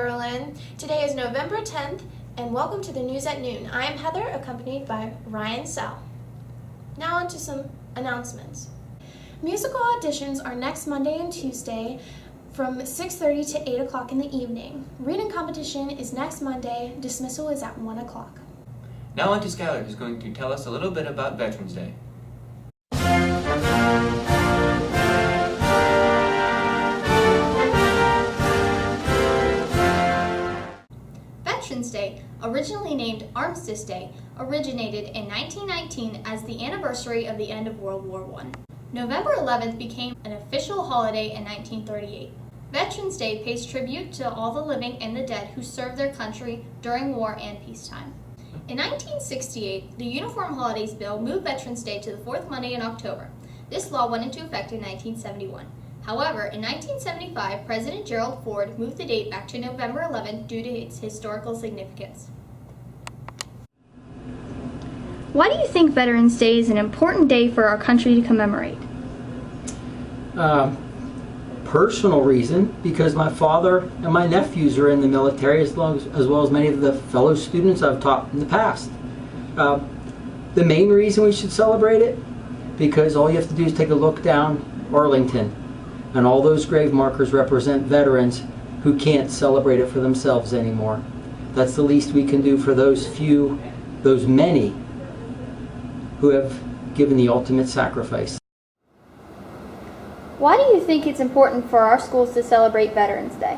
Berlin. Today is November 10th, and welcome to the News at Noon. I am Heather, accompanied by Ryan Sell. Now on to some announcements. Musical auditions are next Monday and Tuesday from 6:30 to 8 o'clock in the evening. Reading competition is next Monday. Dismissal is at 1 o'clock. Now on to Skylar, who's going to tell us a little bit about Veterans Day. Veterans Day, originally named Armistice Day, originated in 1919 as the anniversary of the end of World War I. November 11th became an official holiday in 1938. Veterans Day pays tribute to all the living and the dead who served their country during war and peacetime. In 1968, the Uniform Holidays Bill moved Veterans Day to the fourth Monday in October. This law went into effect in 1971. However, in 1975, President Gerald Ford moved the date back to November 11th due to its historical significance. Why do you think Veterans Day is an important day for our country to commemorate? Personal reason, because my father and my nephews are in the military, as well as many of the fellow students I've taught in the past. The main reason we should celebrate it, because all you have to do is take a look down Arlington, and all those grave markers represent veterans who can't celebrate it for themselves anymore. That's the least we can do for those few, those many, who have given the ultimate sacrifice. Why do you think it's important for our schools to celebrate Veterans Day?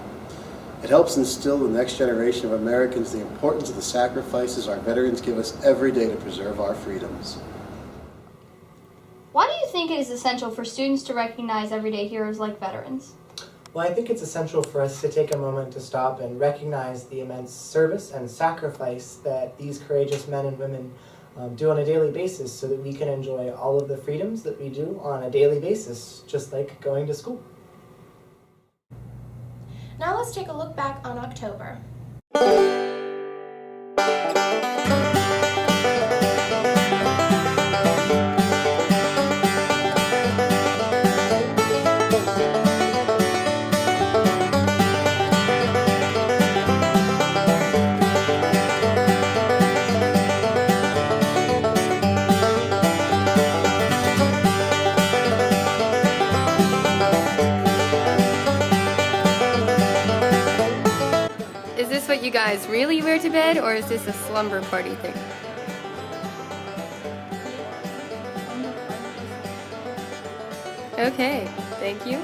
It helps instill in the next generation of Americans the importance of the sacrifices our veterans give us every day to preserve our freedoms. Why do you think it is essential for students to recognize everyday heroes like veterans? Well, I think it's essential for us to take a moment to stop and recognize the immense service and sacrifice that these courageous men and women do on a daily basis so that we can enjoy all of the freedoms that we do on a daily basis, just like going to school. Now let's take a look back on October. Is this what you guys really wear to bed, or is this a slumber party thing? Okay, thank you.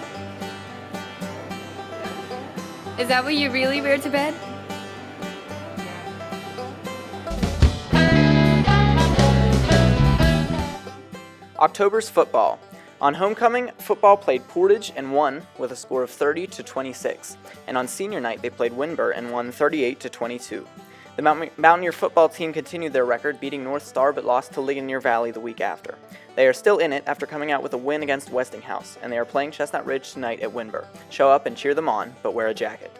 Is that what you really wear to bed? October's football. On homecoming, football played Portage and won with a score of 30-26, and on senior night they played Winburn and won 38-22. The Mountaineer football team continued their record, beating North Star but lost to Ligonier Valley the week after. They are still in it after coming out with a win against Westinghouse, and they are playing Chestnut Ridge tonight at Winburn. Show up and cheer them on, but wear a jacket.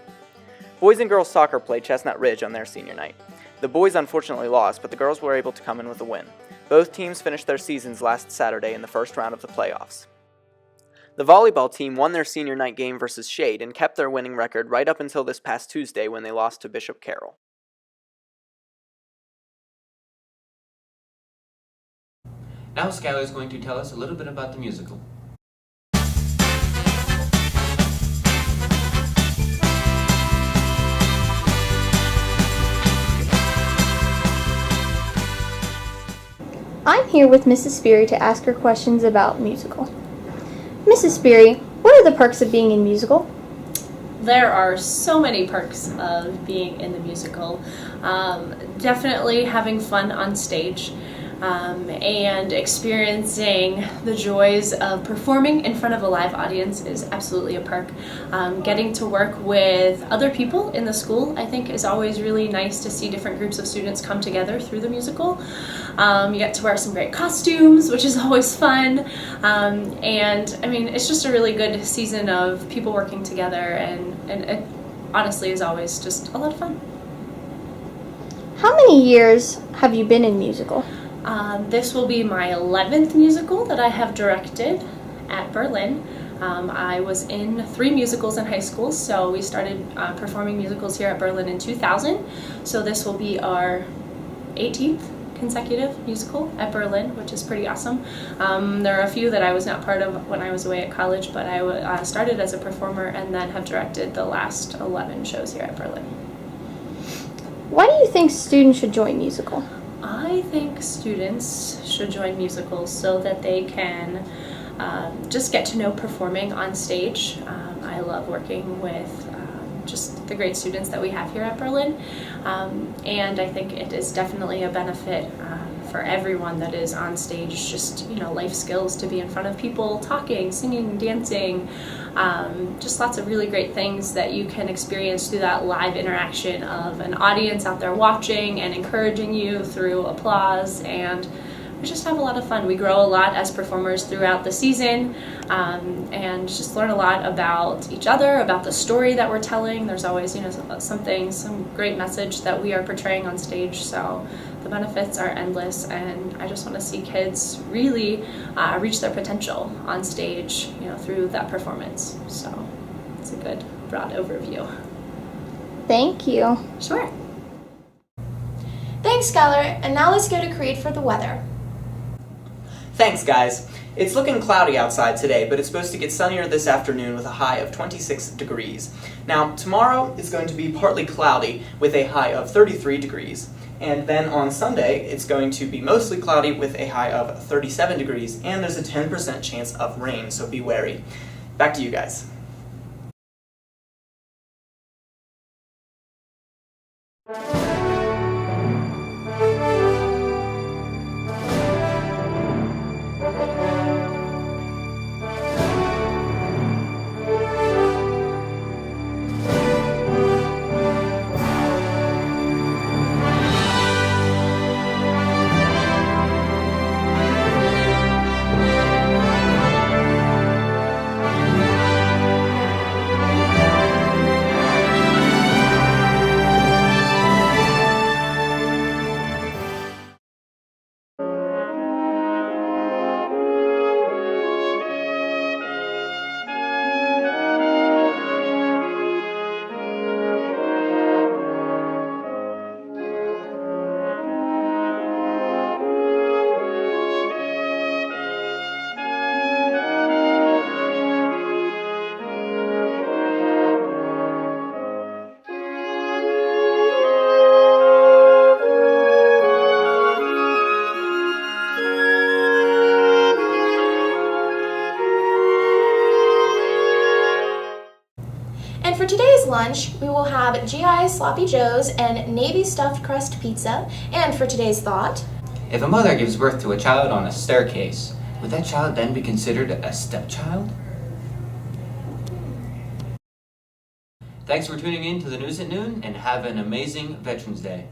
Boys and girls soccer played Chestnut Ridge on their senior night. The boys unfortunately lost, but the girls were able to come in with a win. Both teams finished their seasons last Saturday in the first round of the playoffs. The volleyball team won their senior night game versus Shade and kept their winning record right up until this past Tuesday when they lost to Bishop Carroll. Now Skylar is going to tell us a little bit about the musical. I'm here with Mrs. Speary to ask her questions about musical. Mrs. Speary, what are the perks of being in musical? There are so many perks of being in the musical. Definitely having fun on stage and experiencing the joys of performing in front of a live audience is absolutely a perk. Getting to work with other people in the school, I think, is always really nice to see different groups of students come together through the musical. You get to wear some great costumes, which is always fun, and I mean, it's just a really good season of people working together, and it honestly is always just a lot of fun. How many years have you been in musical? This will be my 11th musical that I have directed at Berlin. I was in 3 musicals in high school, so we started performing musicals here at Berlin in 2000. So this will be our 18th consecutive musical at Berlin, which is pretty awesome. There are a few that I was not part of when I was away at college, but I started as a performer and then have directed the last 11 shows here at Berlin. Why do you think students should join musical? I think students should join musicals so that they can just get to know performing on stage. I love working with just the great students that we have here at Berlin, and I think it is definitely a benefit for everyone that is on stage, just life skills to be in front of people, talking, singing, dancing, just lots of really great things that you can experience through that live interaction of an audience out there watching and encouraging you through applause, and we just have a lot of fun. We grow a lot as performers throughout the season, and just learn a lot about each other, about the story that we're telling. There's always some great message that we are portraying on stage, so the benefits are endless, and I just want to see kids really reach their potential on stage through that performance. So it's a good broad overview. Thank you. Sure. Thanks, Skylar, and now let's go to Creed for the weather. Thanks, guys. It's looking cloudy outside today, but it's supposed to get sunnier this afternoon with a high of 26 degrees. Now, tomorrow is going to be partly cloudy with a high of 33 degrees. And then on Sunday, it's going to be mostly cloudy with a high of 37 degrees, and there's a 10% chance of rain, so be wary. Back to you guys. And for today's lunch, we will have GI Sloppy Joes and Navy Stuffed Crust Pizza. And for today's thought, If a mother gives birth to a child on a staircase, would that child then be considered a stepchild? Thanks for tuning in to the News at Noon, and have an amazing Veterans Day.